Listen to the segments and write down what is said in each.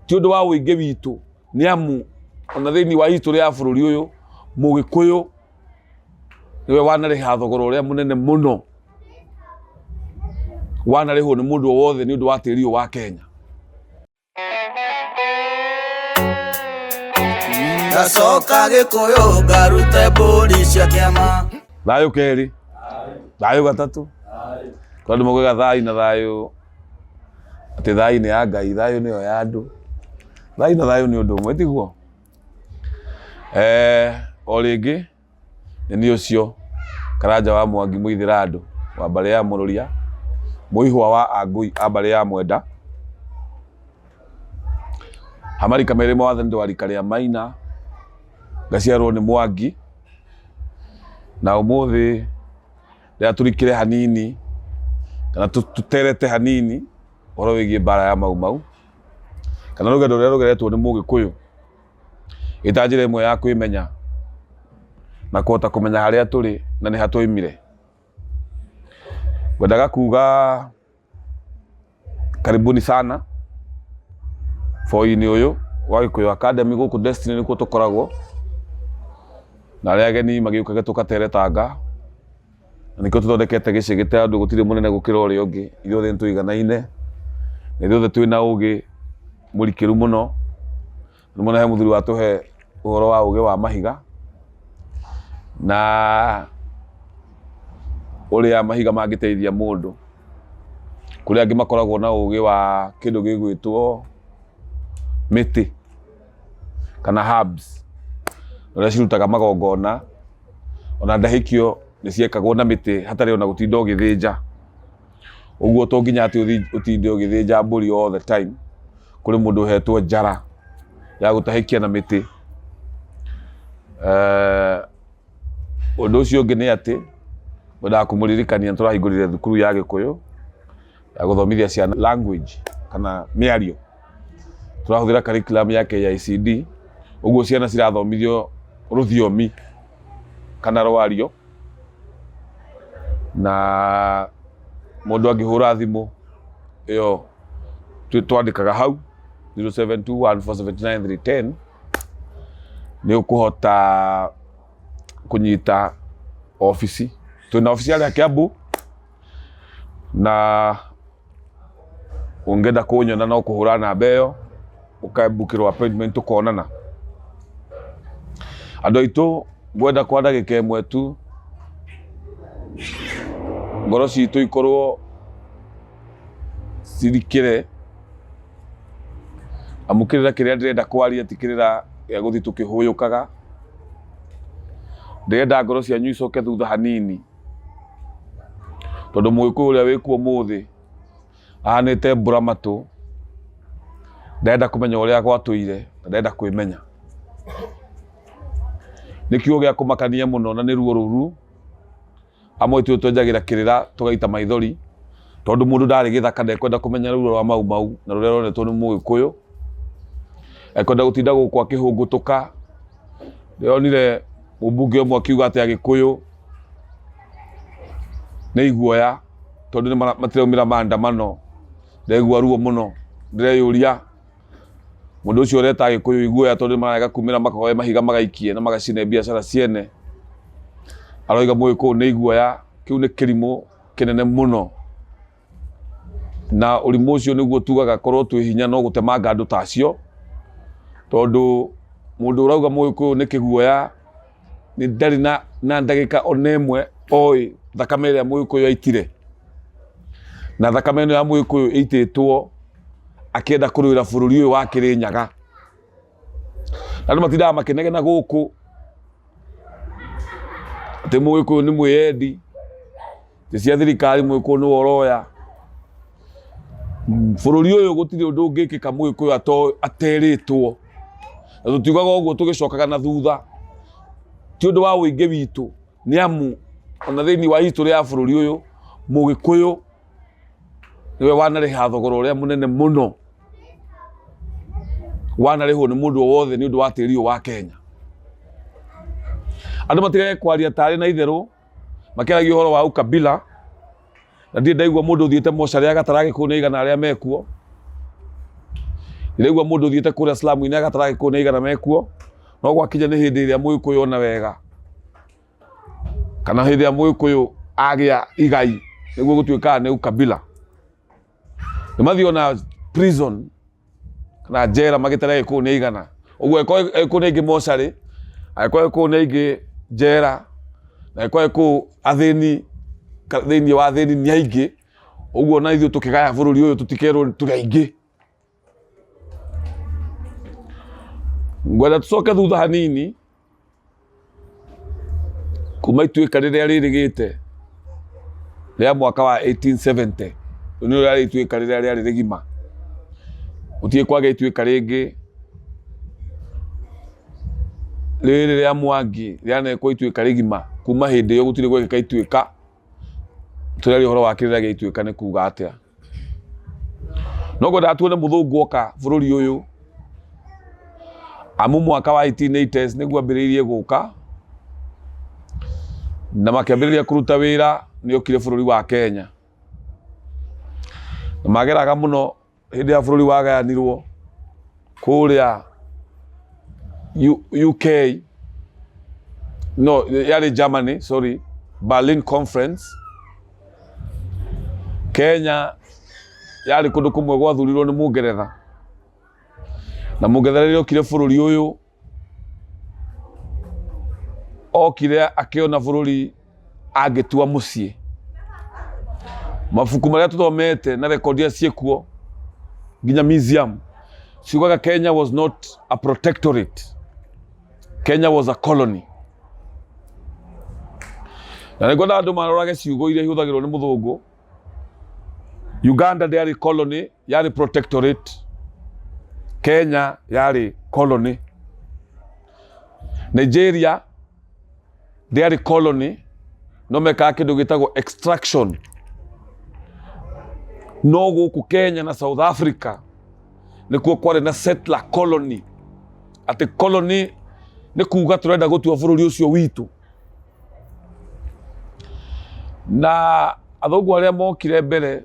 ti undu wa uingi witu ni amu ona thiini wa history ya bururi uyu Mugikuyu niwe wanariha thogora uria munene muno wanarihwo ni mundu wothe ni undu wa tiri wa Kenya. Gacoka Gikuyu ngarute mburi cia kiama. Thayu keri, thayu gatatu, tondu mugiga thayu na thayu ati thayu ni ya Ngai, thayu niyo ya andu, thayu na thayu ni undu umwe tiguo. O ringi ni ucio Karanja wa Mwangi Muithirando wa mbari ya Mururia, Muihwa wa Angui a mbari ya Mwenda, Hamari Kamere mwathani wa rika ria Maina, ngaciarwo ni Mwangi na umuthi ria turikire hanini kana tuterete hanini oro wigie mbara ya Mau kana rugendo ruria rugeretwo ni Mugikuyu itanjire imwe ya kwimenya na kuhota kumenya haria turi na ni hatoimire. Ngwendaga kuga karibuni sana foi-ini uyu wa Gikuyu Academy guku Destiny nikuo tukoragwo na aria ageni magiukaga tukateretanga na nikio tuthondekete gicigite andu gutire munene gukira uria ungi ithuothe nituiganaine na ithuothe twina ugi murikiru muno he muthuri wa tuhe uhoro wa ugi wa mahiga na uria mahiga mangiteithia mundu kuria angi makoragwo na ugi wa kindu gigwitwo miti kana herbs uria cirutaga magongona ona ndahikio ni ciekagwo na miti hatari ona gutinda ugithinja uguo to nginya ati utinde ugithinja mburi all the time kuri mundu hetwo njara ya gutahikia na miti. Undu ucio ungi ni ati nda kumuririkania turahingurire thukuru ya Gikuyu ya guthomithia ciana language kana miario, turahuthira curriculum ya KICD uguo ciana cirathomithio ruthiomi kana rwario na mundu angihura thimu iyo twandikaga hau 0721479310 ni ukuhota kunyita ofisi. Tuna ofisi ya Kiambu na ungenda kunyona no kuhura na beyo ukabukirwa appointment tukonana. Andu aitu ngwenda kwa ndagika imwe tu ngoro citu ikorwo cirikire amukirira kiria ndirenda kwaria tikirira ya guthi tukihuyukaga. Ndirenda ngoro cianyu icoke thutha hanini tondu Mugikuyu uria wikuo muthi ahanite Buramatu ndenda kumenya uria gwatuire na ndenda kwimenya nikio gia kumakania muno na ni ruo ruru amwe tu twenjagira kirira tugaita maithori tondu mundu ndari githaka ndekwenda kumenya ruo rwa Mau na ruria ronetwo ni Mugikuyu ekwenda gutinda gukwa kihungutuka. Ndionire mubunge umwe akiuga ati Agikuyu ni iguoya tondu ni matiraumira maandamano ndegua ruo muno ndireyuria mundu ucio ureta Agikuyu iguoya tondu marega kumira makahoe mahiga magaikie na magacine biashara ciene aroiga Mugikuyu ni iguoya. Kiu ni kirimo kinene muno na urimu ucio niguo tugaga korwo twi hinya no gutemanga andu tacio tondu mundu urauga Mugikuyu ni kiguoya ni ndari na ndagika onemwe oi thakame ya Mugikuyu aitire na thakame ya Mugikuyu ititwo akienda kuruira bururi uyu wa Kirinyaga na matinda makinege na guku ati Mugikuyu ni mwiyendi cia thirikari Mugikuyu ni woroya bururi uyu gutire undu ungikika Mugikuyu ateritwo na tutiugaga uguo tugicokaga na thutha ti undu wa uingi witu ni amu ona thiini wa history ya bururi uyu Mugikuyu niwe wanariha thogora uria munene muno wanarihwo ni mundu wothe ni undu wa tiri wa Kenya. Andu matigage kwaria tari na itheru makiragia uhoro wa ukabila na ndie ndaigua mundu uthiete mocaria gatara Gikuyu ni igana aria mekuo iregwa mundu thiete kuria slamu ina gatara gikuyu ni igana mekuo no gwakinya ni hindi iria Muikuyu ona wega kana hindi ya Muikuyu agia igai niguo gutuika ni ukabila nimathio na prison kana jera magitara gikuyu ni igana uguo eko ni ingi mochari eko ni ingi jera na eko athini thiini wa athini ni aingi uguo na ithuĩ tukigaya bũrũri ũyũ tutikerwo tũrĩ aingĩ. Ngwenda tucoke thutha hanini kuma ituĩka rĩrĩa rĩrĩgĩte rĩa mwaka wa 1870 nĩ rĩrĩa ituĩka rĩrĩa rĩarĩ rĩgima gũtirĩ kwagĩa ituĩka rĩngĩ rĩrĩ rĩa Mwangi rĩanekwo ituĩka rĩgima kuma hĩndĩ ĩyo gũtirĩ gwĩkĩka ituĩka tũrĩa ũhoro wa kĩrĩa gĩa ituĩka nĩ kuga atĩa. No ngwenda tuone mũthũngũ oka bũrũri ũyũ amu mwaka wa 1880s nĩguo ambĩrĩirie gũka na makĩambĩrĩria kũruta wĩra nĩ okire bũrũri wa Kenya na mageraga mũno hĩndĩ ya bũrũri wagayanirwo kũrĩa UK no yarĩ Germany sorry Berlin Conference. Kenya yarĩ kũndũ kũmwe gwathurirwo nĩ Mũngeretha na Mũngeretha rĩrĩa okire bũrũri ũyũ okire akĩona bũrũri angĩtua mũciĩ. Mabuku marĩa tũthomete na rekondi ciĩkuo nginya museum ciugaga Kenya was not a protectorate. Kenya was a colony. Na nĩngwenda andũ marorage ciugo iria ihũthagĩrwo nĩ mũthũngũ. Uganda yarĩ colony, yarĩ protectorate. Kenya yarĩ colony. Nigeria yarĩ colony, no mekaga kĩndũ gĩtagwo extraction. No gũkũ Kenya na South Africa nĩkuo kwarĩ na settler colony. Atĩ colony nĩ kuga tũrenda gũtua bũrũri ũcio witũ. Na athũngũ arĩa mokire mbere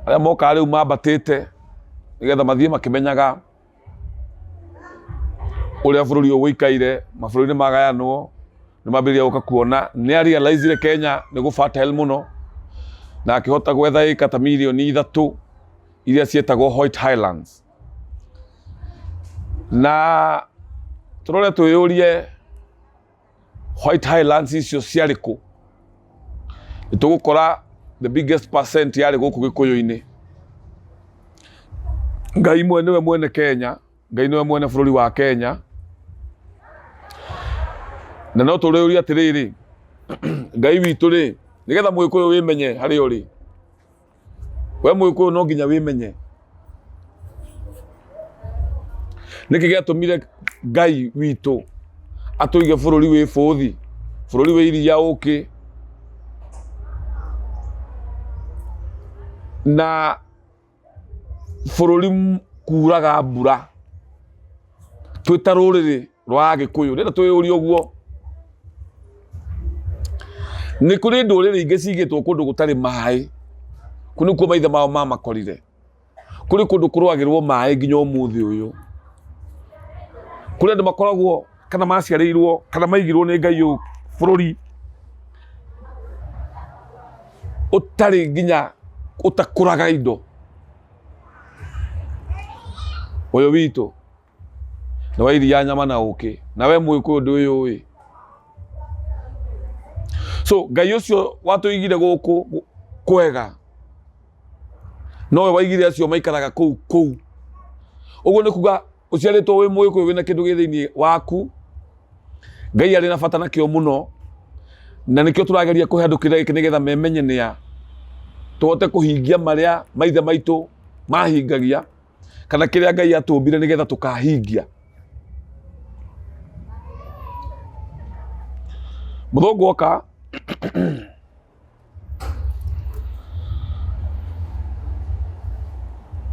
arĩa mokaga rĩu mambatĩte nĩgetha mathiĩ makĩmenyaga ũrĩa bũrũri ũyũ ũikaire mabũrũri nĩ magayanwo nĩ mambĩrĩria gũka kuona nĩ realize Kenya nĩ gũ-fertile mũno na akĩhota gwetha ĩka ta milioni 3 iria cietagwo White Highlands. Na tũrore twĩyũrie White Highlands icio ciarĩ kũ? Nĩtũgũkora the biggest percent yarĩ gũkũ Gĩkũyũ-inĩ. Ngai nĩwe mwene Kenya, Ngai nĩwe mwene bũrũri wa Kenya. Na no tũrĩũria atĩrĩrĩ, Ngai witũ rĩ, nĩgetha Mũgĩkũyũ wĩmenye harĩa ũrĩ. We Mũgĩkũyũ no nginya wĩmenye. Nĩkĩ gĩatũmire Ngai witũ atũige bũrũri wĩ bũthi, bũrũri wĩ iria ũkĩ na bũrũri kuraga mbura twĩta rũrĩrĩ rwa Gĩkũyũ. Rĩrĩa twĩyũria ũguo nĩ kũrĩ ndũrĩrĩ ingĩ cigĩtwo kũndũ gũtarĩ maĩ, kũu nĩkuo maithe mao mamakorire. Kũrĩ kũndũ kũrwagĩrwo maĩ nginya ũmũthĩ ũyũ. Kũrĩ andũ makoragwo kana maciarĩirwo kana maigirwo nĩ Ngai ũyũ bũrũri ũtarĩ nginya ũtakũraga indo. Ũyũ witũ nĩ wa iria nyama na ũkĩ, na we Mũgĩkũyũ ndũĩũĩ. So Ngai ũcio watũigire gũkũ kwega nowe waigire acio maikaraga kũu. Ũguo nĩ kuga ũciarĩtwo wĩ Mũgĩkũyũ wĩna kĩndũ gĩ thĩinĩ waku, Ngai arĩ na bata nakĩo mũno, na nĩkĩo tũrageria kũhe andũ kĩrĩa gĩkĩ nĩgetha memenye nĩa tũhote kũhingia marĩa maithe maitũ mahingagia kana kĩrĩa Ngai atũmbire nĩgetha tũkahingia. Mũthũngũ oka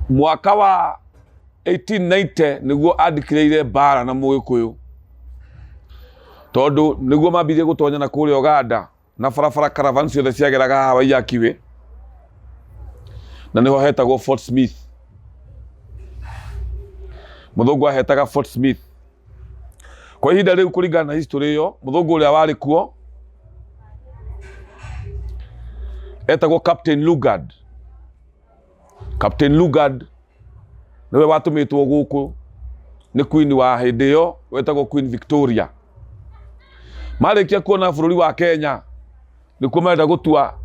mwaka wa 1890 nĩguo andikĩrĩire mbara na Mũgĩkũyũ, tondũ nĩguo mambirie gũtonya na kũrĩa Uganda na barabara caravan ciothe ciageraga haha Waiyakiwe na nĩho hetagwo Fort Smith. muthungu ahetaga Fort Smith. Kwa ihinda riu kuringana na history iyo, muthungu uria wari kuo etagwo Captain Lugard. Captain Lugard niwe watumitwo guku ni queen wa hindi iyo wetagwo Queen Victoria. Marikia kuona bururi wa Kenya nikuo menda gutua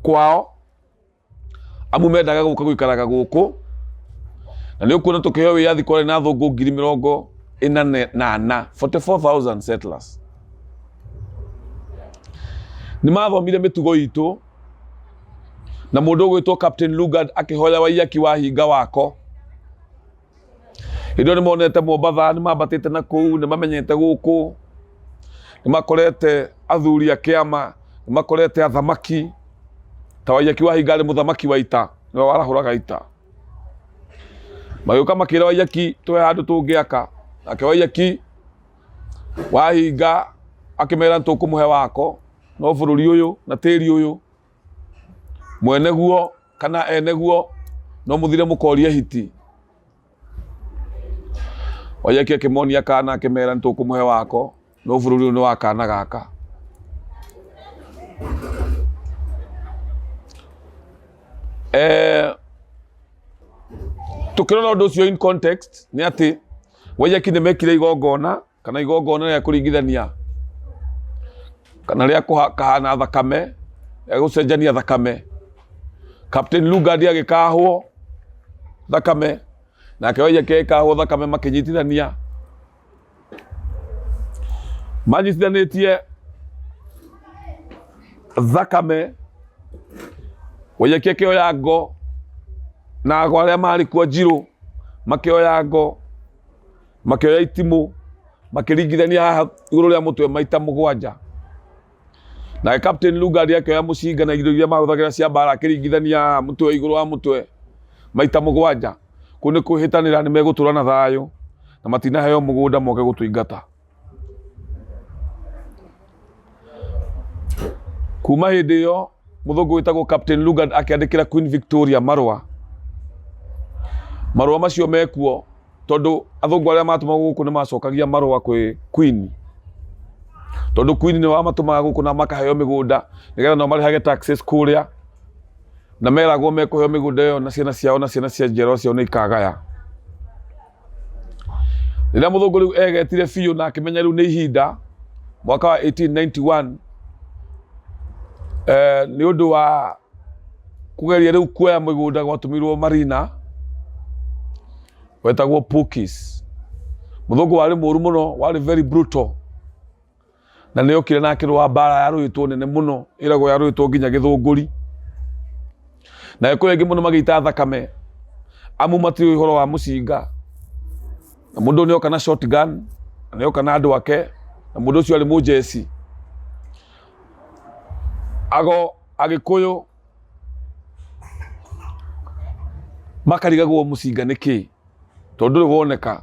kwao, amu mendaga guka guikaraga guku, na ni ukuona tukiheo wiyathi kwari na thungu 44,000 settlers. Ni mathomire mitugo itu, na mundu gwitwo Captain Lugard akihoya waiyaki wa hinga wako. Indo ni monete Mombatha, ni mambatite na kuu, ni mamenyete guku, ni makorete athuri a kiama, ni makorete athamaki. Ta waiyaki wa hinga ari muthamaki wa ita, ni warahuraga ita. Magioka makira waiyaki twe handu tungiaka, ake waiyaki wa hinga akimera ntukumuhe wako, no bururi uyu na tiri uyu mweneguo kana eneguo no muthire mukorie hiti. Waiyaki akimonia kana akimera ntukumuhe wako, no bururi uyu wa kana gaka. Tukirona undu ucio in context ni ati waiyaki ni mekire igongona kana igongona ria kuringithania kana ria kahana thakame ya gucenjania thakame. Captain Lugard agikahwo thakame nake waiyaki agikahwo thakame, makinyitithania manyitithanitie thakame. Waiyaki akioya ngo na ago aria mari kuo Njiru makioya ngo, makioya itimu, makiringithania haha iguru ria mutwe maita 7. Na Captain Lugard akioya mucinga na indo iria mahuthagira cia mbara akiringithania mutwe iguru wa mutwe maita 7. Kuni kuhitanira ni megutura na thayu na matinaheo mugunda moke gutuingata. Kuma hindi iyo muthungu witagwo Captain Lugard akiandikira Queen Victoria marua macio mekuo tondu athungu aria matuma guku ni macokagia marua kwi Queen, tondu Queen ni wamatuma guku na makaheo migunda nigetha no marihage taxes kuria, na meragwo mekuheo migunda iyo na ciana ciao na ciana cia njero ciao ni ikagaya. Rĩrĩa muthungu riu egetire biũ na akimenya riu ni ihinda mwaka wa 1891 ni undu wa kugeria riu kuoya migunda gwatumirwo marina wetagwo Pukis. Muthungu wari muru muno, wari very brutal, na ni okire na akirwa mbara ya ruitwo nene muno iragwo ya ruitwo nginya Githunguri, na ekuyengi muno magita thakame amu matiri ihoro wa mucinga, na mundu ni oka na shotgun, na oka na andu ake, na mundu ucio ari mujeci ago Agikuyu makarigagwo mucinga niki tondu ri woneka,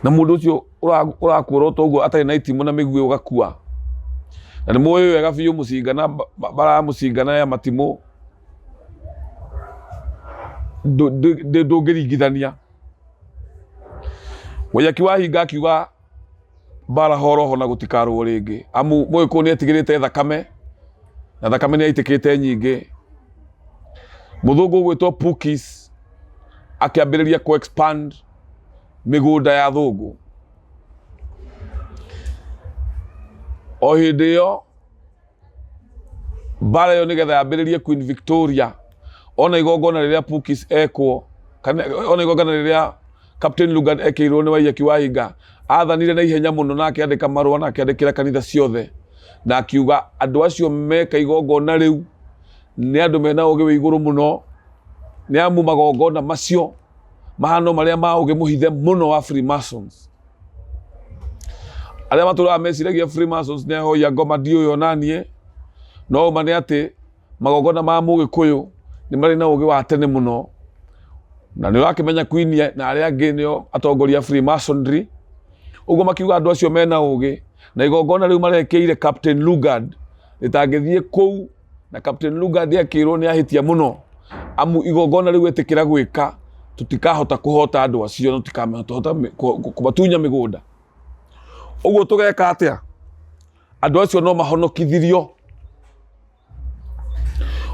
na mundu ucio urakuora toguo atari na itimu na migui ugakua, na ni moyo wega biũ mucinga na bara mucinga na ya matimu ndũngĩringithania. Waiyaki wa hinga akiuga bara horoho na gutikarwo ringi amu Mũgĩkũyũ ni etigirite thakame na thakame ni aitikite nyingi. Muthungu gwitwo Pukis akiambiriria ku expand migunda ya thungu. O hindi iyo bara yo nigetha yambiririe Queen Victoria, ona igongona riria Pukis ekwo kana ona igongona riria Captain Lugard ekirwo ni waiyaki wa hinga, athanire na ihenya muno na akiandika marua na akiandikira kanitha ciothe, na akiuga andu acio meka igongona riu ni andu mena ugi wi iguru muno, ni amu magongona macio mahano maria ma ugi muhithe muno wa Freemasons. Aria matura meciragia Freemasons ne hoya ngoma dio yonanie no mane ati magongona ma Mũgĩkũyũ ni mari na ugi wa tene muno, na ni wakimenya Queen na aria angi nio atongoria Freemasonry. Uguo makiuga andu acio mena ugi na igongona riu marekeire Captain Lugard ritangithie kou, na Captain Lugard akirwo ni ahitia muno amu igongona riu etikira gwika tutikahota kuhota andu acio, tutikamehota kubatunya migunda. Uguo tugeka atia? Andu acio no mahonokithirio.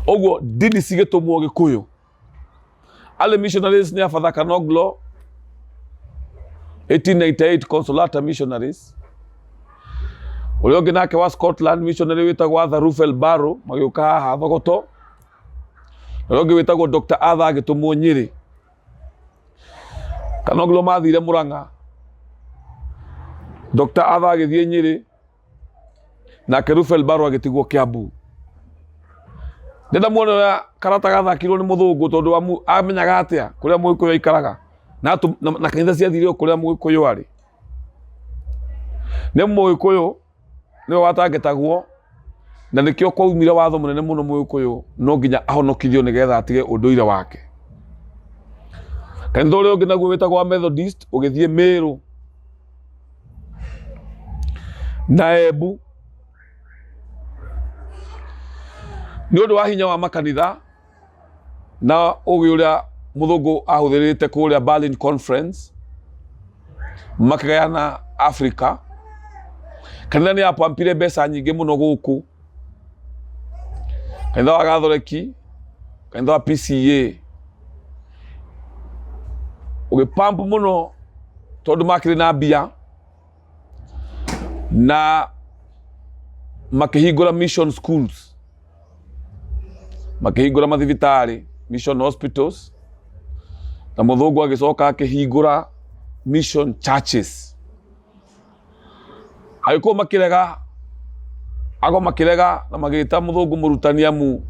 Uguo ndini cigitumwo Gikuyu. Ale missionaries ni Father Kanoglo 1898 Consolata missionaries. Ule ungi nake wa Scotland missionary witagwo Arthur Rufel Barrow magiuka haha Thogoto. Ule ungi witagwo Dr. Arthur agitumwo Nyeri. Kanoglo mathire Murang'a. Dr. Arthur agithie Nyeri. Nake Rufel Barrow agitigwo Kiambu. Ndenda muone ya karata gathakirwo ni muthungu tondu amenyaga atia kuria Mugikuyu ikaraga na kanitha ciathire kuria Mugikuyu ari. Ne Mugikuyu ni watangetagwo na nikio kwaumire watho munene muno Mugikuyu no nginya ahonokithio nigetha atige unduire wake. Kanitha uria ungi naguo witagwo Methodist ugithie Meru na Embu. Ni undu wa hinya wa makanitha na ugi uria muthungu ahuthirite kuria Berlin Conference makagayana Africa. Kanitha ni apampire mbeca nyingi muno guku. Kanitha wa Gathoreki, kanitha wa PCA ugipampu muno tondu makiri na mbia na makihingura mission schools, makihingura mathibitari, mission hospitals, na muthungu agicoka akihingura mission churches. Aiko makirega na magita muthungu murutani amu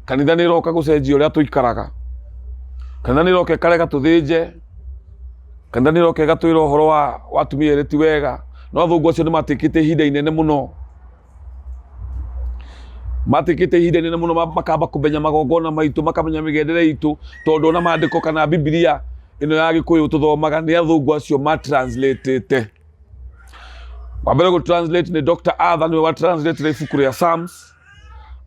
kanitha ni roka gucenjia uria tuikaraga. Kanitha ni roka karega tuthinje, kanitha ni roka gatwira uhoro wa watumia ere ti wega. No athungu acio ni matikite ihinda inene muno, matikite ihinda inene muno makamba kumenya magongona maitu, makamenya migendere itu tondu na maandiko kana Biblia ino ya Gikuyu tuthomaga ni athungu acio matranslate. Wabere go translate ni Dr. Arthur ni wa translate ifuku ria Psalms.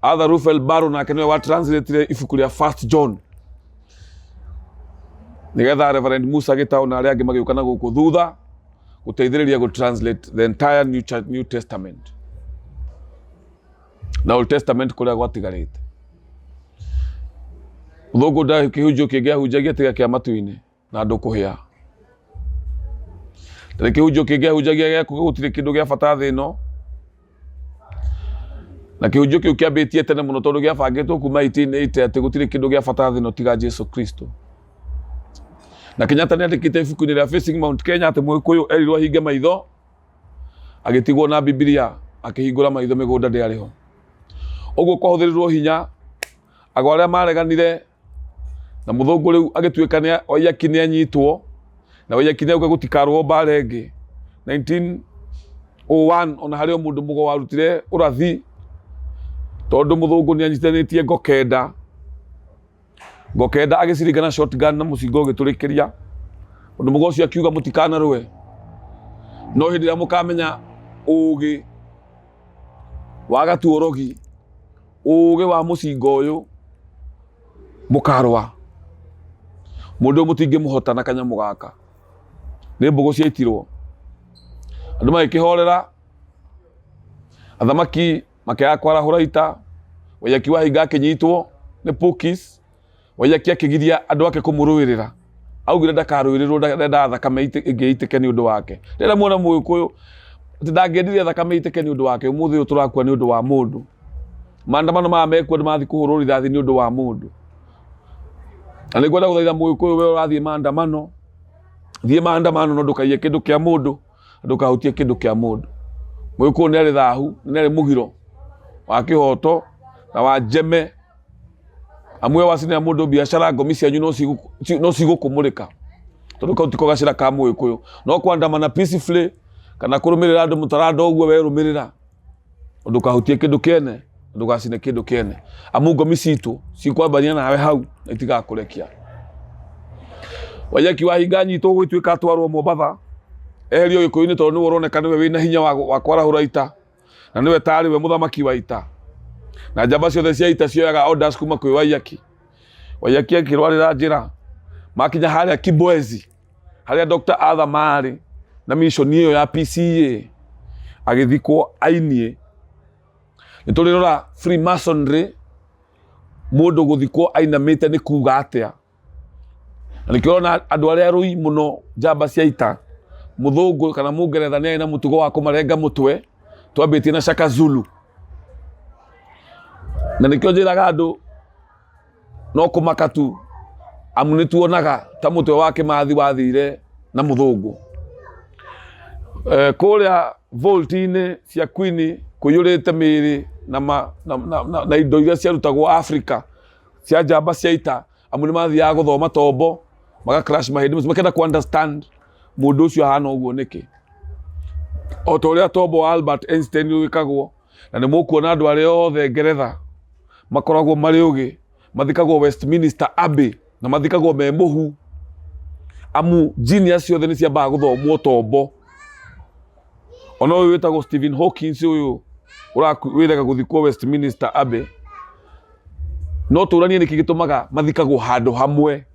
Arthur Rufel Barrow na kenwe wa translate ifuku ria 1 John. Nigetha Reverend Musa Gitau na aria angi magiukana guku thutha guteithiriria go translate the entire New Testament. Na Old Testament kuria gwatigarite. Thungu nda kihunjio kingia hunjagia tiga kia matuine na andu kuhia. Tele kihunjio kingia hunjagia gia gutire kindu gia bata thi no. Na kihunjio kiu kiambitie tene muno tondu gia bangitwo kuma 1880 ati gutire kindu gia bata thi no tiga Jesu Kristo. Na Kenyatta ni andikite ibuku ni ria Facing Mount Kenya ati Mugikuyu erirwo hinge maitho agitigwo na Biblia akihingura maitho migunda ndiariho. Uguo kwahuthirirwo hinya agwaria mareganire na muthungu riu agituika ni oyaki ni anyitwo na oyaki ni gutikarwo mbarenge 1901 ona hario mundu mugo warutire urathi tondu muthungu ni anyitanitie ngokenda agicirigana shotgun na mucingo ugiturikiria undu mugo ucio akiuga mutikana rwe no hindi ya mukamenya ugi wa gatuorogi ugi wa mucingo uyu mukarwa mundu mutingi muhota na kanyamu gaka ni mbugo ciaitirwo andu magikihorera athamaki makaya kwarahura ita wayaki wa higa kinyitwo ni Pukis wayaki akigiria andu ake kumuruirira augire ndakaruirirwo ndenda thakame ingiitike ni undu wake ndenda muona Mugikuyu ndangendiria thakame itike ni undu wake umuthi uyu turakua ni undu wa mundu maandamano mamekwo ni mathi kuhururi thathi ni undu wa mundu ani gwenda guthaitha Mugikuyu we urathie maandamano thie maandamano no ndukaiye kindu kia mundu ndukahutie kindu kia mundu Mugikuyu ni ari thahu ni ari mugiro wa kihoto na wa jeme amwe wasine mundu biashara ngomi cianyu no cigukumurika tondu kautiko gacira ka Mugikuyu no kwandamana peacefully kana kurumirira andu mutaranda uguo we rumirira ndukahutie kindu kiene ndugacine kindu kiene amu ngomi citu cikwambania nawe hau na itigakurekia wayaki wa higanyi to gwituika atwarwo Mombatha eherio Gikuyu-ini tondu ni uroneka niwe wina hinya wa kwarahura ita na niwe tari we muthamaki wa ita na njamba ciothe cia ita cioyaga orders kuma kwi Wayaki akirwarira njira makinya haria Kibwezi haria Dr. Arthur Mari na mission iyo ya PCA agithikwo ainie. Nitulirora Freemasonry mundu guthikwo ainamite ni kuga atia. Nikirona andu aria rui muno njamba cia ita muthungu kana mungeretha ni aina mutugo wa kumarenga mutwe twambitie na Shaka Zulu. Na nikio njiraga andu no kumaka tu amu nituonaga ta mutwe wake mathi wathire na muthungu. Kuria vault-ini cia Queen kuyurite miri na indo iria ciarutagwo Africa cia njamba cia ita amu ni mathiaga guthoma tombo maga crash mahindi makenda ku understand mundu ucio hana uguo niki. O to uria tombo wa Albert Einstein wikagwo na ni mukuona andu aria othe Ngeretha makoragwo mari ugi mathikagwo Westminster Abbey na mathikagwo me muhu amu genius yothe ni ciambaga guthomwo tombo. Ono uyu witagwo Stephen Hawking uyu wiraga guthikwo Westminster Abbey no turanie niki gitumaga mathikagwo handu hamwe.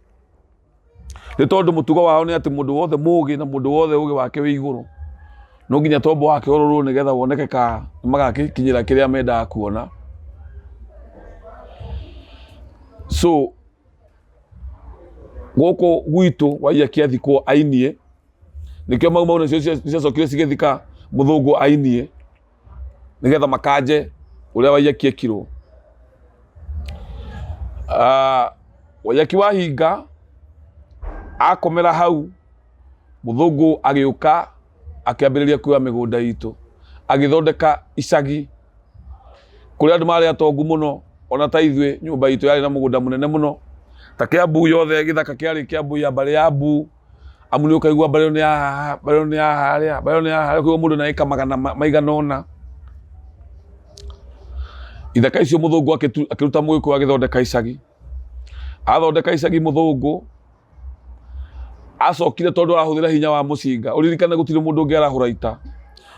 Ni tondu mutugo wao ni ati mundu wothe mugi na mundu wothe ugi wake wi iguru no nginya tombo wake ororo nigetha woneke ka magakinyira kiria menda kuona. So goko gwitu waiya kiathikwo ainie nikio mau na cio cokire cigithika muthungu ainie nigetha makanje uria waiya kiekirwo. Wayaki wahinga akomera hau muthungu agiuka akiambiriria kuwa migunda itu agithondeka icagi kuria andu mari atongu muno ona ta ithwe nyumba itu yari na mugunda munene muno ta Kiambu yothe githaka kiari Kiambu ya bari ya Mbu amu ni ukaigua bari ni haria kwa mundu na eka magana maigana ona ithaka icio muthungu akiruta mugiku agithondeka icagi. Athondeka icagi muthungu acokire tondu arahuthira hinya wa mucinga. Uririkana gutire mundu ungi arahura ita.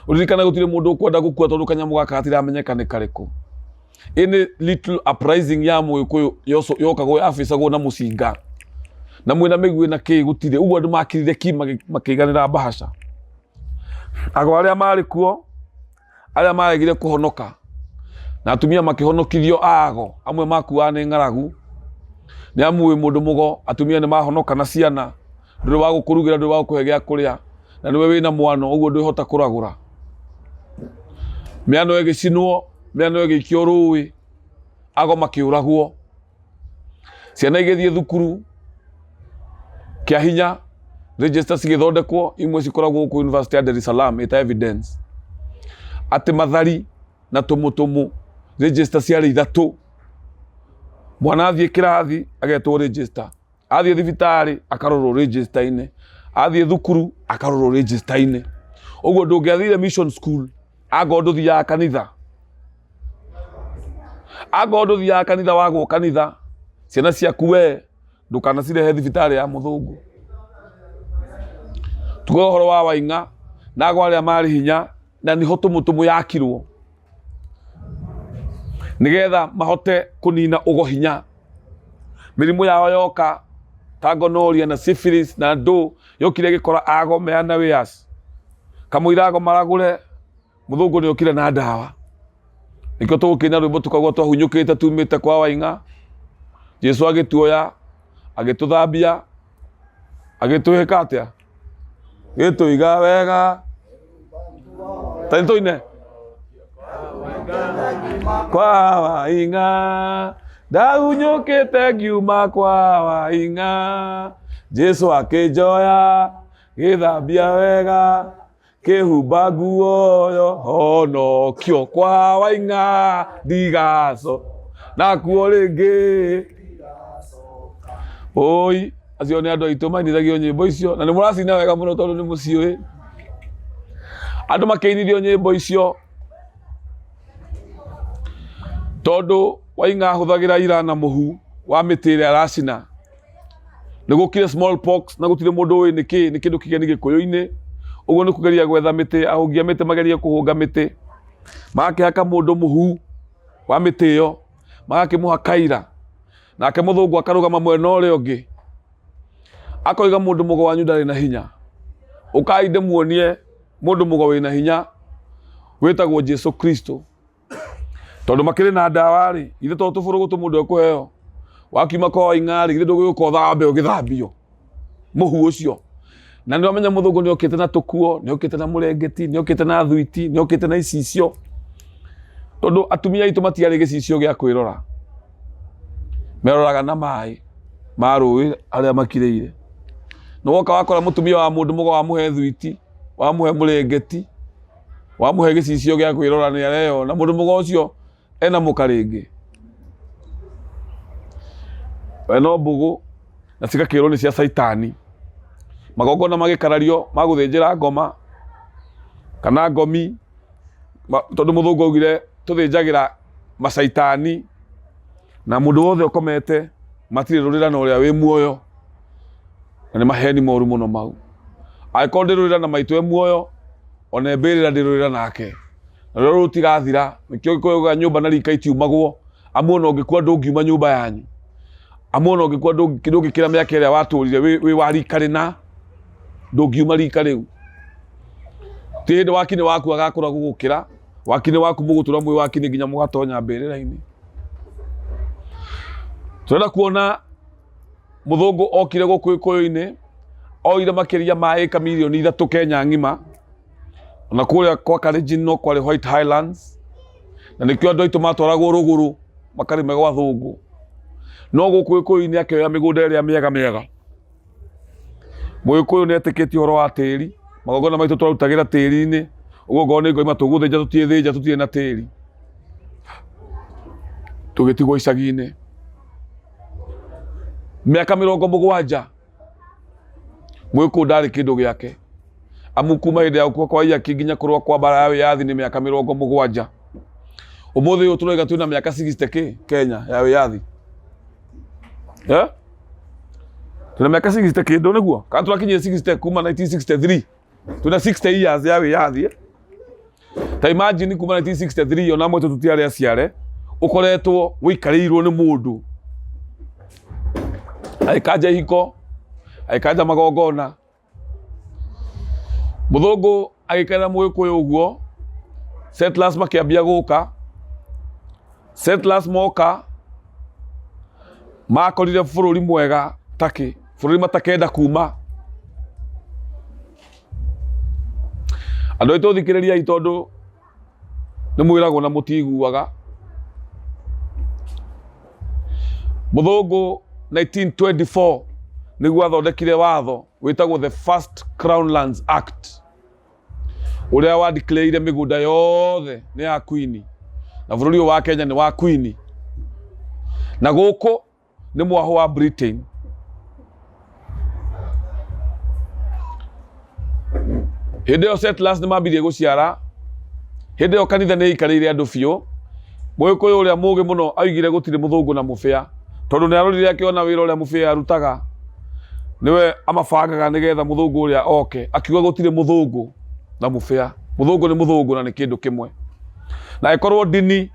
Uririkana gutire mundu ukwenda gukua tondu kanyamu gaka gatiramenyeka ni kariku. Ini little uprising ya Mugikuyu yokagwo afisagwo na mucinga na mwina migwi na ki gutire uguo andu makirire ki makiganira bahasha. Ago aria mari kuo aria maregire kuhonoka na atumia makihonokithio ago amwe makuwa ni ngaragu ni amu mundu mugo atumia ni mahonoka na ciana nduru wa gukurugira nduru wa kuhegea kuria na niwe wina mwano uguo nduhota kuragura miano egicinwo miano egikio ruwi ago makiuragwo ciana igithie thukuru kia hinya register cigithondekwo imwe cikoragwo ku University ya Dar es Salaam ita evidence ati mathari na tumutumu register ciari ithatu. Mwana athie kirathi agetwo register, athie thibitari akarorwo register ine, athie thukuru akarorwo register ine. Uguo ndungiathire mission school ago nduthia kanitha, ago nduthia kanitha wagwo kanitha ciana ciaku we ndukana cirehe thibitari ya muthungu. Tugo horo wa Wainga na ago aria mari hinya na niho tumutumu yakirwo nigetha mahote kunina ugo hinya. Mirimu yao yoka ta gonorrhea na syphilis na ndu yokire gikora ago meana wias kamuirago maragure muthungu ni okire na ndawa. Nikio tukina rwimbo tukagwo twahunyukite tumite kwa Wainga. Jesu agituoya agituthambia agituhika atia gituiga wega tantoine kwa Wainga ndahunyukite ngiuma kwa Wainga. Jesu akijoya githambia wega kihumba nguo yo honokio kwa Wainga ndigaco na kuo ringi oi acio ni andu aitu mainithagio nyimbo icio na ni muracina wega muno tondu ni muciui andu makeinirio nyimbo icio tondu Wainga huthagira ira na muhu wa mitire aracina nigukire smallpox na gutire mundu wi ni kindu kigeni gikuyuini. Uguo ni kugeria gwetha miti ahungia miti mageria kuhunga miti magakihaka mundu muhu wa miti yo magakimuha kaira nake muthungu akarugama mwena uria ungi akoiga mundu mugo wanyu ndari na hinya ukaide muonie mundu mugo wina hinya wetagwo Jesu Kristo tondu makiri na ndawa ri ithe to tuburugutu mundu ekuheo wakiuma kwa ing'ari ithe nduguyuka thambe ugithambio muhu ucio na ndio amenya muthungu ni okite na tukuo ni okite na murengeti ni okite na thuiti ni okite na icicio tondu atumia itu matiari gicicio gia kwirora meroraga na mai marui aria makireire no woka wakora mutumia wa mundu mugo wa muhe thuiti wa muhe murengeti wa muhe gicicio gia kwirora ni areo na mundu mugo ucio ena mukaringi eno bugu na cigakirwo ni cia saitani magongona magikarario maguthinjira ngoma kana ngomi tondu muthungu augire tuthinjagira masaitani na mundu wothe ukomete matire rurira na uria wi muoyo na ni maheni moru muno mau aikorwo ndirurira na maitu e muoyo ona mbirira ndirurira nake na rero rutigathira nikio gikoyoga nyumba na rika itiumagwo amuona ungikua ndungiuma nyumba yanyu amuona ungikua ndungikira miaka iria waturire wi warikari na ndungiuma rika riu tinde wakine waku agakura gugukira wakine waku mugutura mwi wakine nginya mugatonya mbirira-ini turenda kuona muthungu okire guku ikoyo-ini oire makiria ma eka milioni 3 Kenya ngima na kuria kwa Kalenjin no kwa White Highlands na nikio andu aitu matwaragwo ruguru makarime gwa thungu no guku ikoyo-ini akioya migunda iria miega Mwikuyu ni etikiti horo wa tiri magongona maitu twarutagira tiri-ini uguo ngone ngoima tuguthinja tutithinja tutie na tiri tugitigwo icagi-ini miaka 70 Mwikuyu ndari kindu giake amukuma hinde ya kwa iya kinginya kurwa kwa bara yawe yathi ni miaka 70 umuthi uyu turoiga twina miaka 60 Kenya yawe yathi tuna miaka 60 kindu niguo kana turakinyia 60 kuma 1963 tuna 60 years yawe yathi ta imagine kuma 1963 ona mwetu tutiare aciare ukoretwo wikarirwo ni mundu aikaja hiko aikaja magongona muthungu agikena Mwikuyu uguo settlers makiambia guka settlers moka makorire bururi mwega taki bururi matakenda kuma andu aitu thikiriria itondu ni mwiragwo na mutiguaga muthungu 1924 niguo athondekire watho witagwo the First Crown Lands Act uria wa declare migunda yothe ni ya Queen na bururi wa Kenya ni wa Queen na guku ni mwaho wa Britain hindi yo settlers ni mambirie guciara hindi yo kanitha ni ikarire andu biu Mwikuyu uria mugi muno aigire gutire muthungu na mufia tondu ni arorire akiona wira uria mufia arutaga niwe amabangaga nigetha muthungu uria oke akiuga gutire muthungu na mufia muthungu ni muthungu na ni kindu kimwe na ikorwo dini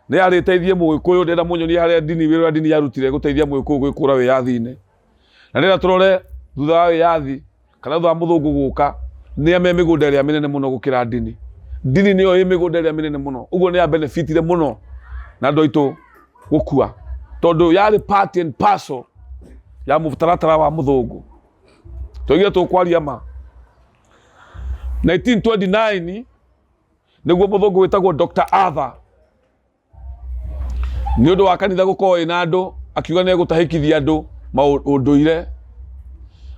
ni ariteithie Mwikuyu ndenda munyoni haria dini wira dini yarutire guteithia Mwikuyu gwikura wiyathi-ini na ndenda turore thutha wa wiyathi kana thutha wa muthungu guka ni ame migunda iria minene muno gukira dini niyo ĩ migunda iria minene muno uguo ni ya benefitire muno na andu aitu gukua tondu yari part and parcel ya mutaratara wa muthungu tugia tukwaria ma 1929 niguo muthungu witagwo Dr. Arthur ni undu wa kanitha gukorwo ina andu akiuga ni egutahikithia andu maunduire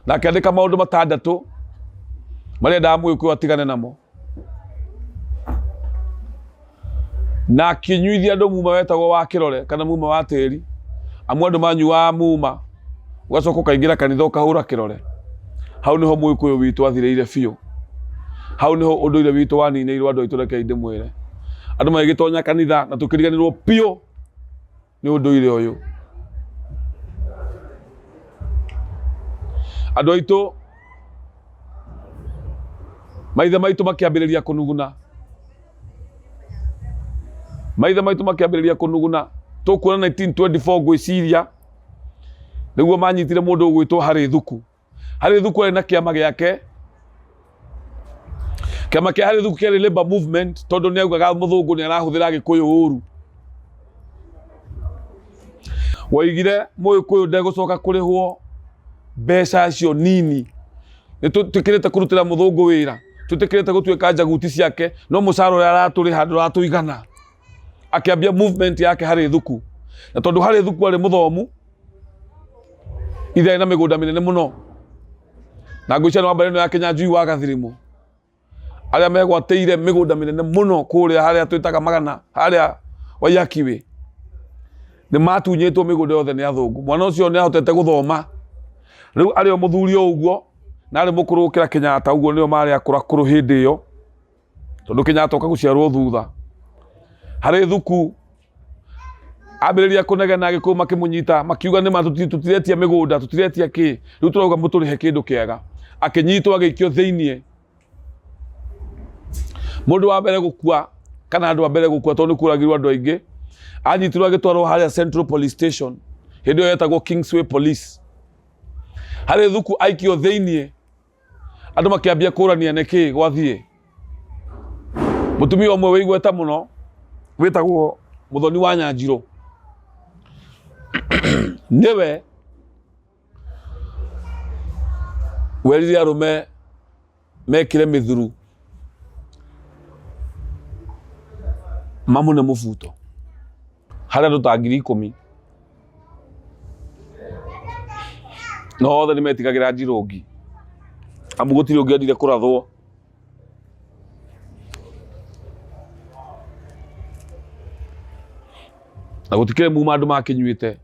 na akiandika maundu matandatu maria nda Mwikuyu atigane namo na akinyuithia andu muma wetagwo wa kirore kana muma wa tiri amwe andu manyua muma ugacoka ukaingira kanitha ukahura kirore hau niho Mwikuyu witu athireire biu hau niho unduire witu wanineirwo andu aitu reke ndimwire andu magitonya kanitha na tukiriganirwo piu ni unduire uyu andu aitu maithe maitu makiambiriria kunuguna tukuona 1924 gwiciria niguo manyitire mundu gwitwo Hari Thuku Harĩ Thuku arĩ na kĩama gĩake. Kĩama kĩa Harĩ Thuku kĩarĩ Labour Movement, tondũ nĩ augaga mũthũngũ nĩ arahũthĩra Gĩkũyũ ũru. Waigire Mũgĩkũyũ ndegũcoka kũrĩhwo mbeca cio nini. Nĩ tũtĩkĩrĩte kũrutĩra mũthũngũ wĩra, tũtĩkĩrĩte gũtuĩka njaguti ciake, no mũcara ũrĩa aratũrĩha ndũratũigana. Akĩambia movement yake Harĩ Thuku. Na tondũ Harĩ Thuku arĩ mũthomu, ithe na mĩgũnda mĩnene mũno. Na ngũicia nĩ wambere ĩno ya Kĩnyanjui wa Gathirimũ, arĩa megwatĩire mĩgũnda mĩnene mũno kũrĩa harĩa twĩtaga Magana, harĩa Waiyakiwĩ. Nĩ matunyĩtwo mĩgũnda yothe nĩ athũngũ. Mwana ũcio nĩ ahotete gũthoma. Rĩu arĩ o mũthuri o ũguo, na arĩ mũkũrũ gũkĩra Kenyatta, ũguo nĩo marĩ akũrũ hĩndĩ ĩyo, tondũ Kenyatta oka gũciarwo thutha. Harĩ Thuku ambĩrĩria kũnegena Agĩkũyũ makĩmũnyita, makiuga nĩ tũtiretia mĩgũnda, tũtiretia kĩ, rĩu tũrauga mũtũrĩhe kĩndũ kĩega. Akĩnyitwo agĩikio thĩiniĩ. Mũndũ wa mbere gũkua, kana andũ a mbere gũkua, tondũ nĩ kũragirwo andũ aingĩ, anyitirwo agĩtwarwo harĩa Central Police Station, hĩndĩ ĩyo yetagwo Kingsway Police. Harĩ Thuku aikio thĩiniĩ, andũ makĩambia kũrania nĩkĩ gwathiĩ. Mũtumia ũmwe wĩigweta mũno wĩtagwo Mũthoni wa Nyanjirũ, nĩwe werire arũme mekĩre mĩthuru mamũne mũbuto harĩa andũ ta 10,000. No othe nĩ metigagĩra Njirũngi, amu gũtirĩ ũngĩ endire kũrathwo. Na gũtikĩrĩ muma andũ makĩnyuĩte.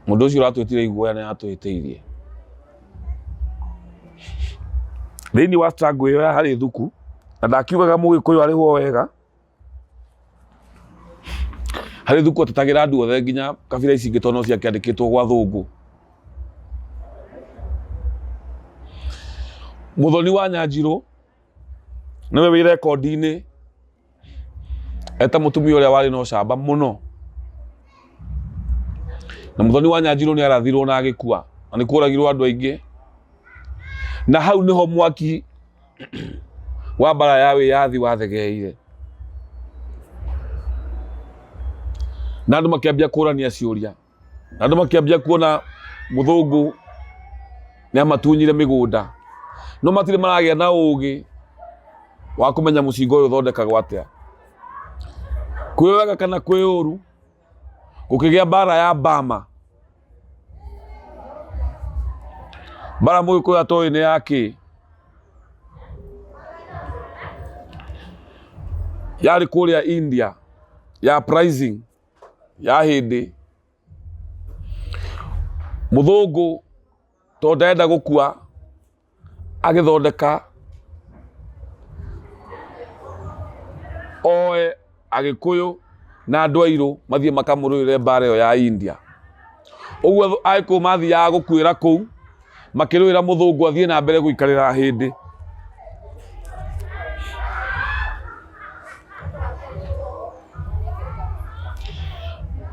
Mũndũ ũcio ũratwĩtire iguoya nĩ atwĩtĩirie. Thĩinĩ wa struggle ĩyo ya Harĩ Thuku, na ndakiugaga Mũgĩkũyũ arĩhwo wega, Harĩ Thuku atetagĩra andũ othe nginya kabira ici ingĩ tondũ no ciakĩandĩkĩtwo gwa thũngũ. Mũthoni wa Nyanjirũ nĩwe wĩ rekondi-inĩ eta mũtumia ũrĩa warĩ na ũcamba mũno. Na Mũthoni wa Nyanjirũ nĩ arathirwo na agĩkua, na nĩ kũragirwo andũ aingĩ. Na hau nĩho mwaki wa mbara ya wĩyathi wathegeire. Na andũ makĩambia kũrania ciũria. Na andũ makĩambia kuona mũthũngũ nĩ amatunyire mĩgũnda. No matirĩ maragĩa na ũũgĩ wa kũmenya mũcinga ũyũ ũthondekagwo atĩa. Kwĩ wega kana kwĩ ũru, gũkĩgĩa mbara ya Bama. Mbara Mũgĩkũyũ atoĩ nĩ yakĩ. Yarĩ kũrĩa India, ya pricing, ya hĩndĩ. Mũthũngũ tondũ ndenda gũkua, agĩthondeka oe Agĩkũyũ na andũ airũ mathiĩ makamũrũĩre mbara ĩyo ya India. Ũguo Agĩkũyũ mathiaga gũkuĩra kũu, makĩrũĩra mũthũngũ athiĩ na mbere gũikarĩra hĩndĩ.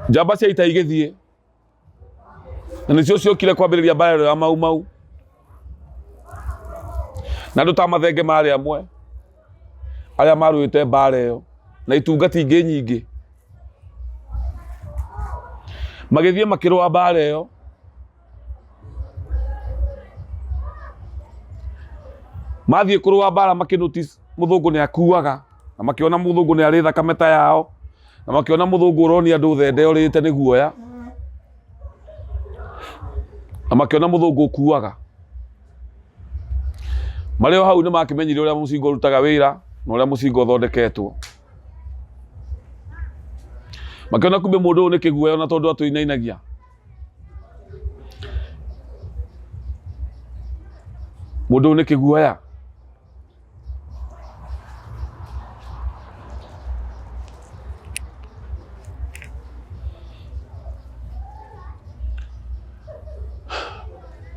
Njamba cia ita igĩthiĩ, na nĩcio ciokire kwambĩrĩria mbara ĩyo ya Mau Mau. Na andũ ta Mathenge marĩ amwe arĩa marũĩte mbara ĩyo, na itungati ingĩ nyingĩ. Magĩthiĩ makĩrũa mbara ĩyo. Mathiĩ kũrũa mbara makĩnotice mũthũngũ nĩ akuaga, na makĩona mũthũngũ nĩ arĩ thakame ta yao, na makĩona mũthũngũ ũronia andũ thende ũrĩte nĩ guoya, na makĩona mũthũngũ ũkuaga. Marĩ o hau nĩ makĩmenyire ũrĩa mũcinga ũrutaga wĩra na ũrĩa mũcinga ũthondeketwo. Makĩona kumbe mũndũ ũyũ nĩ kĩguoya na tondũ atũinainagia. Mũndũ ũyũ nĩ kĩguoya.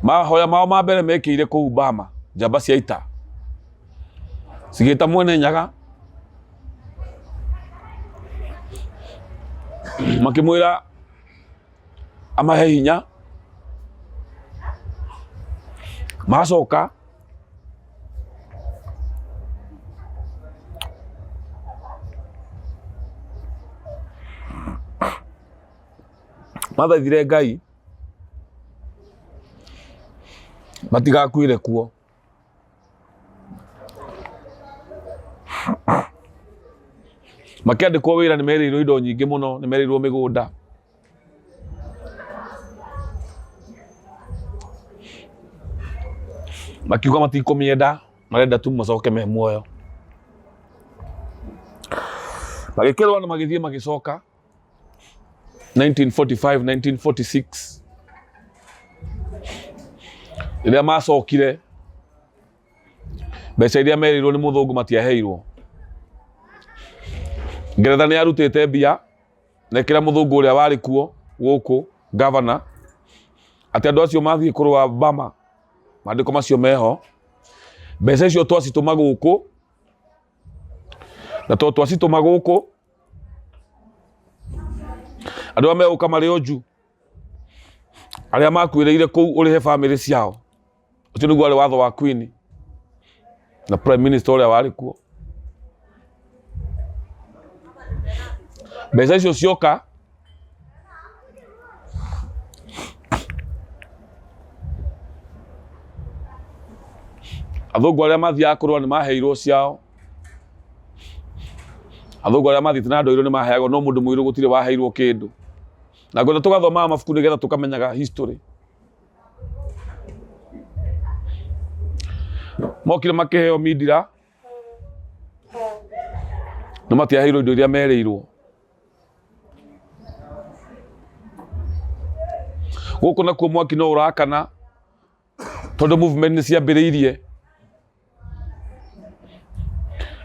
Mahoya mao ma mbere mekĩire kũu Bama, njamba cia ita. Cigĩta Mwene Nyaga. makimwira amahe hinya macoka mathaithire Ngai matigakuire kuo. Makiandikwo wira ni merirwo indo nyingi muno, ni merirwo migunda. Makiuga matikumienda, marenda tu macoke me muoyo. Magikirwa na magithie magicoka 1945 1946 iria macokire mbeca iria merirwo ni muthungu matiaheirwo. Ngeretha ni arutite mbia na kira muthungu uria wari kuo guku governor ati andu acio mathie kurwa Bama mandiko macio meho mbeca icio twacituma guku na twacituma guku andu ame ukamari oju aria makuireire kuu urihe family ciao. Ucio niguo ari watho wa Queen na prime minister uria wari kuo. Mbeca icio cioka athungu aria mathiaga kurwa ni maheirwo ciao. Athungu aria mathiite na ndoiro ni maheagwo, no mundu mwiru gutire waheirwo kindu. Na ngwenda tugathoma mabuku nigetha tukamenyaga history. Mokire makiheo midira no matiaheirwo indo iria mereirwo. Guku nakuo mwaki no urakana tondu movement ni ciambiriirie.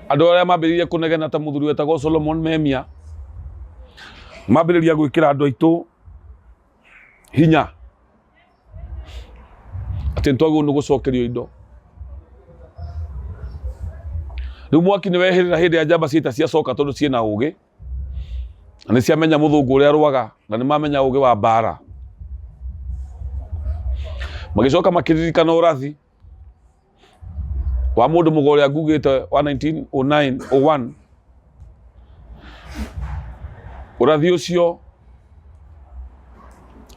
Andu aria mambiriirie kunegena ta muthuri wetagwo Solomon Memia mambiriiria gwikira andu aitu hinya ati ntwagu no gucokerio indo. Riu mwaki ni wehirira hindi ya njamba ciita cia coka tondu ciina ugi na ni ciamenya muthungu uria ruaga na ni mamenya ugi wa bara. Magicoka makiririkana urathi wa mundu mugoria ngugite wa 1909-01 urathi ucio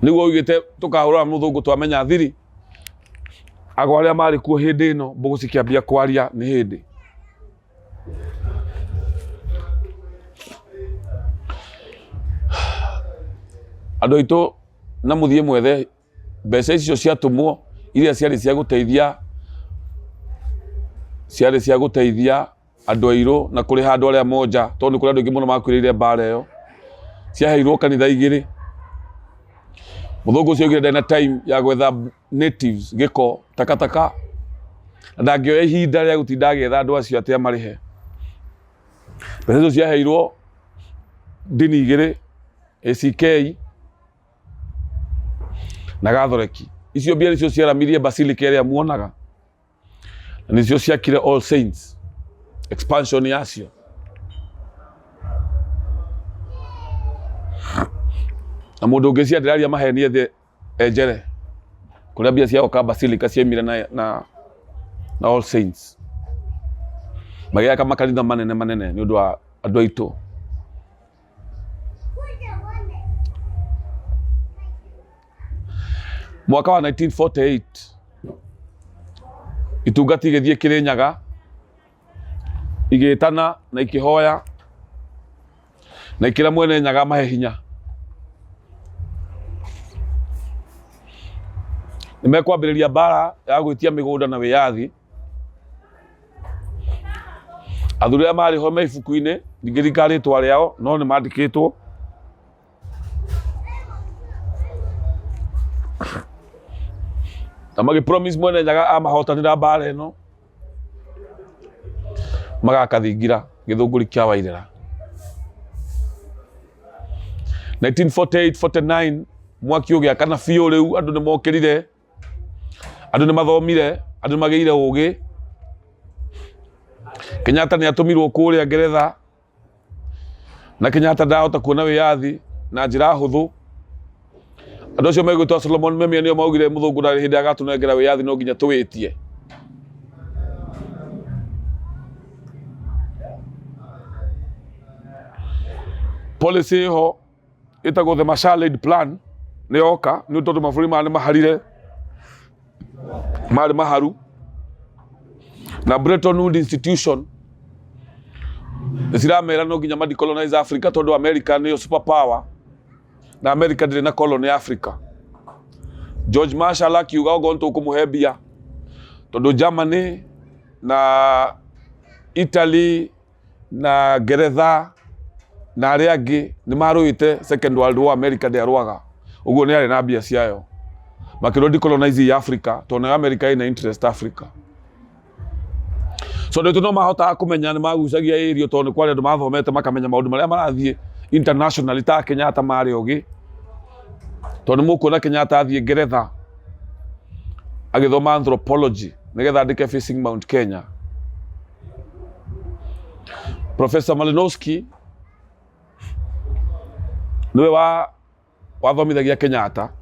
niguo ugite tukahura muthungu twamenya thiri ago aria mari kuo hindi ino mbugu cikiambia kwaria ni hindi. Andu aitu na muthie mwethe mbeca icio ciatumwo iria ciari cia guteithia andu airu na kuri handu aria moja tondu kuri andu ingi muno makwirire bara iyo ciaheirwo kanitha igiri. Muthungu ucio ugire na time ya gwetha natives giko takataka na ndangioya ihinda ria gutinda agetha andu acio atia marihe. Mbeca icio ciaheirwo dini igiri, ACK na Gathoreki. Icio mbia nicio ciaramirie basilica iria muonaga na nicio ciakire All Saints expansion yacio. Na mundu ungi ciandiraria mahenie the enjere kuria mbia ciao ka basilica ciemire na All Saints magiaka makanitha manene ni undu wa andu aitu. Mwaka wa 1948 itungati igithie Kirinyaga igitana na ikihoya na ikira mwene Nyaga mahe hinya. Nimekwambiriria bara ya gwitia migunda na wiyathi. Athuri aria mari ho me ibuku-ini ndigirikarĩtwa riao no ni mandikĩtwo. Na magi promise mwene Nyaga amahotanira bara ino magakathingira githunguri kia Wairera. 1948-49 mwaki ugiakana biũ riu andu ni mokirire, andu ni mathomire, andu magiire ugi. Kenyatta ni atumirwo kuria Ngeretha na Kenyatta ndahota kuona wiyathi na njira huthu andu acio megwitwo Solomon Memia nio maugire muthungu ndari hindi agatunengera wiyathi no nginya tuwitie policy ho itagwo the Marshall Plan ni oka ni tondu maburi mane maharire mari maharu na Bretton Woods Institution isiramera no nginya ma decolonize Africa tondu America ni super power na America ndiri na colony Africa. George Marshall akiuga ogonto kumuhebia tondu Germany na Italy na Geretha na aria angi ni maruite Second World War America ndirwaga uguo ni ari na bia ciayo makiro decolonize Africa tondu America ina interest Africa. So ndio no mahota kumenya ni magucagia irio tondu kwari andu mathomete makamenya maundu maria marathie international ta Kenyatta mari ogi tondu mukuona Kenyatta athie Geretha agithoma anthropology nigetha andike Facing Mount Kenya. Professor Malinowski niwe wathomithagia Kenyatta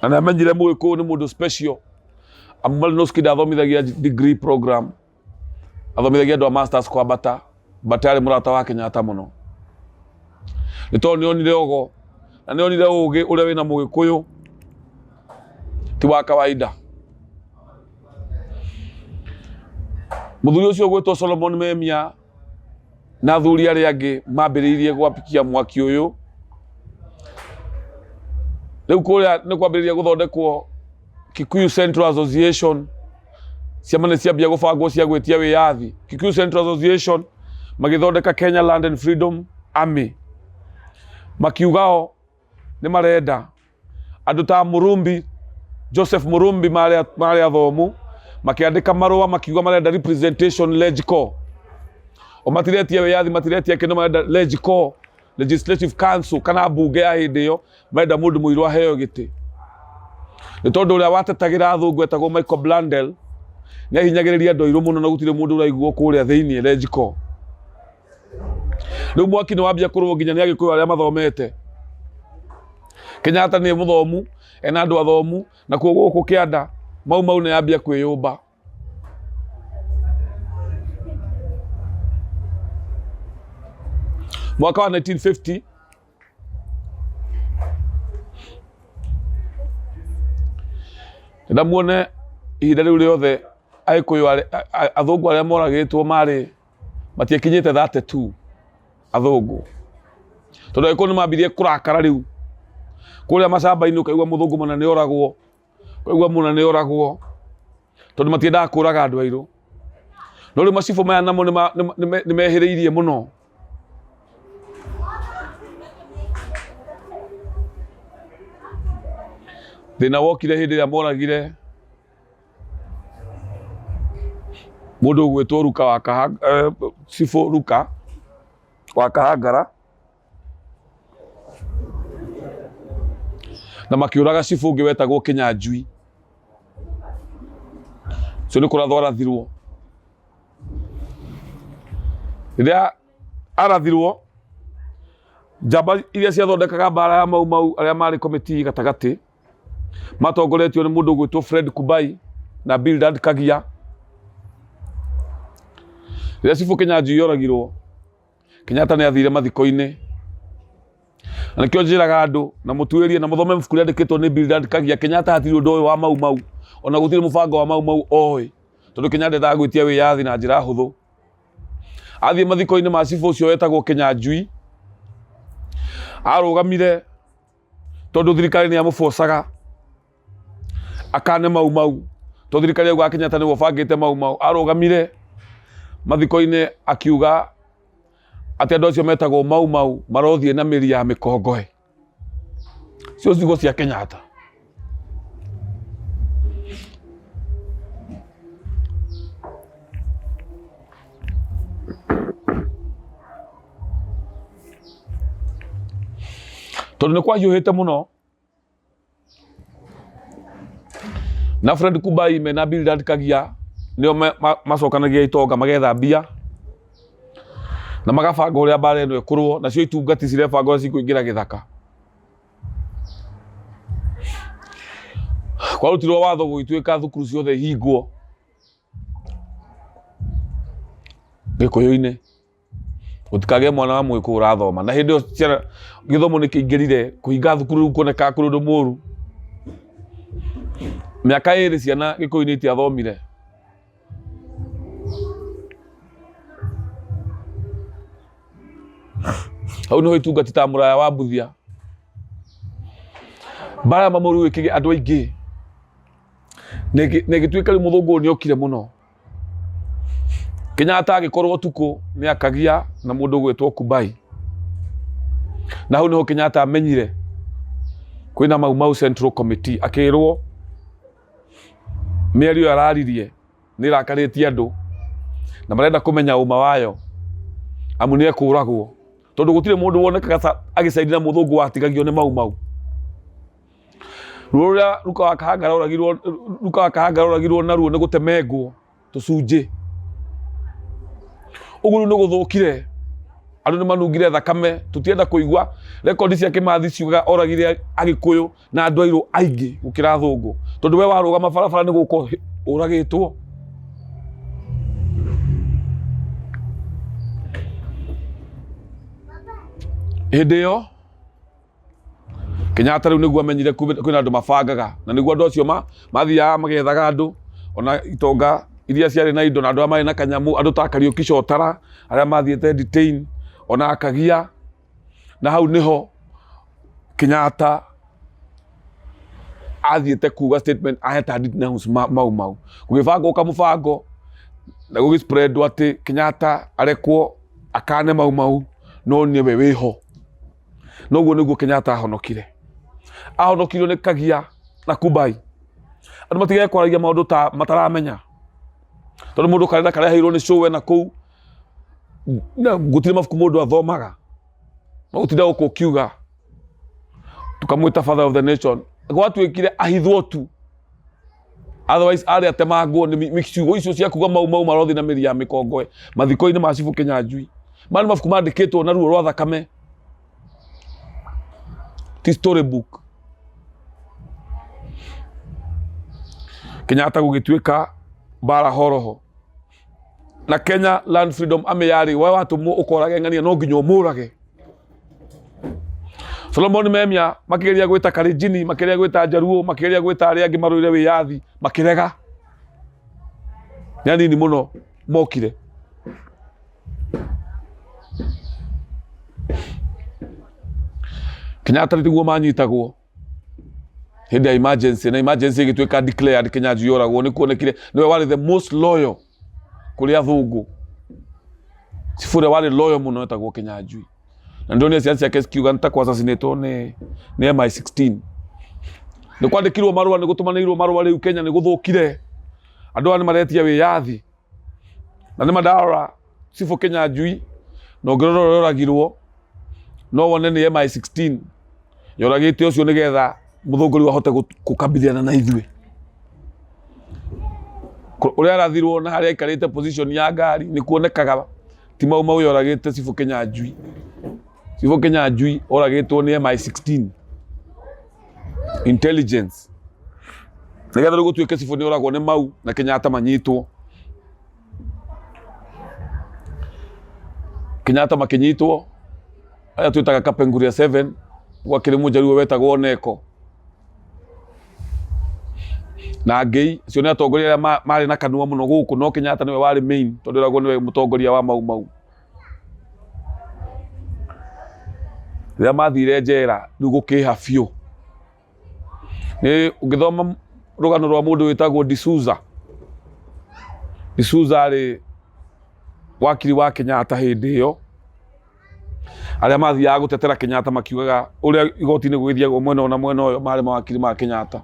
na namenyire mugiku ni mundu special. Malinowski ndathomithagia degree program athomithagia andu a masters kwa bata batari murata wa Kenyatta muno ni tondu nionire ogo na nionire ugi uria wina mugikuyu ti wa kawaida. Muthuri ucio gwitwo Solomon Memia na athuri aria angi mambiriirie gwapikia mwaki uyu riu kuria ni kwambiriria guthondekwo Kikuyu Central Association ciamane ciambia gubangwo cia gwitia wiyathi. Kikuyu Central Association magithondeka Kenya Land and Freedom Army makiugao ni marenda andu ta Murumbi Joseph Murumbi mari athomu makiandika marua makiuga marenda representation LegCo o matiretie wiyathi matiretie kino marenda LegCo Legislative Council kana bunge ya hindi yo marenda mundu muiru aheo giti ni tondu uria watetagira athungu etagwo Michael Blandel ni ahinyagiriria ndoiru muno na gutire mundu uraiguo kuria thiini LegCo. Riu mwaki ni wambia kurwo nginya ni agikuyu aria mathomete. Kenyatta ni muthomu ena andu athomu na kuo guku kianda mau ni yambia kwiyumba. Mwaka wa 1950 ndamuone ihinda riu riothe agikuyu athungu aria moragitwo mari matiekinyite 32 athungu tondu agikuyu ni mambirie kurakara riu kuria macamba-ini ukaigua muthungu mana ni oragwo ukaigua muna ni oragwo tondu matiendaga kuraga andu airu no riu macibu maya namo ni mehiriirie muno. Thina wokire hindi ria moragire mundu ugwitwo Ruka wa Kahangara Cibu Ruka wa Kahangara na makiuraga cibu ungi wetagwo Kinyanjui. So ni kurathwo arathirwo riria arathirwo njamba iria ciathondekaga mbara ya mau aria mari komiti gatagati matongoretio ni mundu ugwitwo Fred Kubai na Bildad Kagia. Riria cibu Kinyanjui yoragirwo Kenyatta ni athire mathiko-ini na nikio njiraga andu na mutuirie na muthome mbuku riandikitwo ni Bildad Kagia. Kenyatta hatiri undu uyu wa mau ona gutire mubango wa mau oi tondu Kenyatta ndatha gwitia wiyathi na njira huthu. Athie mathiko-ini ma cibu ucio wetagwo Kinyanjui arugamire tondu thirikari ni amubocaga akane mau tondu thirikari ya Kenyatta ni bangite mau arugamire mathiko-ini akiuga ati andu acio metagwo mau marothie na miri ya mikongoe cio ciugo cia Kenyatta. Tondu ni kwahiuhite muno na Fred Kubai mena Bildad Kagia nio macokanagia itonga magetha mbia na magabanga uria mbara ĩno ĩkũrwo, nacio itungati cirebanga ũrĩa cikũingĩra gĩthaka. Kwarutirwo watho gũgĩtuĩka thukuru ciothe ihingwo Gĩkũyũ-inĩ, gũtikagĩe mwana wa Mũgĩkũyũ ũrathoma, na hĩndĩ ĩyo ciana gĩthomo nĩkĩingĩrire kũhinga thukuru rĩu kuonekaga kũrĩ ũndũ mũũru. Mĩaka 2 ciana Gĩkũyũ-inĩ itiathomire. Hau nĩho itungati ta Mũraya wa Mbuthia. Mbara ya Mamũrũ ĩkĩgĩa andũ aingĩ, na ĩgĩtuĩka rĩu mũthũngũ nĩokire mũno. Kenyatta agĩkorwo ũtukũ nĩakagia na mũndũ ũgwĩtwo Kubai, na hau nĩho Kenyatta amenyire kwĩna Mau Mau Central Committee, akĩrwo mĩario araririe nĩrakarĩtie andũ na marenda kũmenya ũma wayo, amu nĩekũragwo tondũ gũtirĩ mũndũ wonekaga agĩcaidi na mũthũngũ watigagio nĩ Mau Mau. Rũrĩa Ruka wa Kahanga oragirwo naruo nĩ gũtemengwo tũcunjĩ. Ũguo nĩ gũthũkire, andũ nĩmanungire thakame, tũtienda kũigua rekondi cia Kĩmathi ciugaga oragire Agĩkũyũ na andũ airũ aingĩ gũkĩra athũngũ, tondũ we warũgama barabara nĩ gũkũ ũragĩtwo. Hĩndĩ ĩyo Kenyatta rĩu nĩguo amenyire kwĩna andũ mabangaga, na nĩguo andũ acio mathiaga magethaga andũ, ona itonga iria ciarĩ na indo na andũ arĩa marĩ na kanyamũ, andũ ta Kariuki Cotara arĩa mathiĩte detain, ona akagia. Na hau nĩho Kenyatta athiĩte kuga statement aheta denounce Mau Mau. Gũgĩbangwo kamũbango na gũgĩspreadwo atĩ Kenyatta arekwo akane Mau Mau, no nĩwe wĩho. Noguo nĩguo Kenyatta ahonokire. Ahonokirio nĩ Kagia na Kubai. Andũ matigae kwaragia maũndũ ta mataramenya, tondũ mũndũ karenda kareheirwo nĩ show na kũu, na gũtirĩ mabuku mũndũ athomaga, no gũtinda gũkũ ũkiuga tukamwĩta father of the nation, gwatuĩkire ahithwo tu, otherwise arĩa atemangwo nĩ ciugo icio cia kuga Mau Mau marothi na mĩri ya mĩkongoe mathiko-inĩ ma Cibũ Kĩnyanjui. Maya nĩ mabuku mandĩkĩtwo na ruo rwa thakame, ti storybook. Kenyatta gũgĩtuĩka mbara horoho, na Kenya Land Freedom Army yarĩ we watũmwo ũkorage ng'ania no nginya ũmũrage. Solomon Memia makĩgeria gwĩta Kalenjin, makĩgeria gwĩta Jaruo, makĩgeria gwĩta arĩa angĩ marũire wĩyathi, makĩrega. Nĩ anini mũno mokire. Kenyatta nĩguo manyitagwo hĩndĩ ya emergency, na emergency ĩgĩtuĩka declared Kĩnyanjui oragwo, nĩ kuonekire nĩwe warĩ the most loyal kũrĩ athũngũ. Cibũ ũrĩa warĩ loyal mũno etagwo Kĩnyanjui, na ndonire ciana ciake cikiuga nĩ ta assassinatwo nĩ MI16. Nĩ kwandĩkirwo marũa, nĩ gũtũmanĩirwo marũa rĩu Kenya nĩ gũthũkire, andũ aya nĩ maretia wĩyathi na nĩ mandara Cibũ Kĩnyanjui, na ũngĩrora ũrĩa oragirwo no wone nĩ MI16 yoragĩte ũcio nĩgetha mũthũngũ rĩu ahote gũkambithana na ithuĩ. Ũrĩa arathirwo na harĩa aikarĩte position ya ngari nĩ kuonekaga ti Mau Mau yoragĩte Cibũ Kĩnyanjui. Cibũ Kĩnyanjui oragĩtwo nĩ MI16 intelligence, nĩgetha rĩu gũtuĩke Cibũ nĩ oragwo nĩ Mau na Kenyatta manyitwo. Kenyatta makĩnyitwo, aya twĩtaga Kapenguria 7 gwakĩrĩ mũjaruo wetagwo Neko na Ngei. Acio nĩ atongoria arĩa marĩ na kanua mũno gũkũ, no Kenyatta nĩwe warĩ main, tondũ eragwo nĩwe mũtongoria wa Mau Mau. Rĩrĩa mathire njera rĩu gũkĩha biũ. Nĩ ũngĩthoma rũgano rwa mũndũ wĩtagwo D'Souza. D'Souza arĩ wakiri wa Kenyatta hĩndĩ ĩyo, arĩa mathiaga gũtetera Kenyatta makiugaga ũrĩa igoti-inĩ gũgĩthiagwo mwena ona mwena ũyũ marĩ mawakiri ma Kenyatta.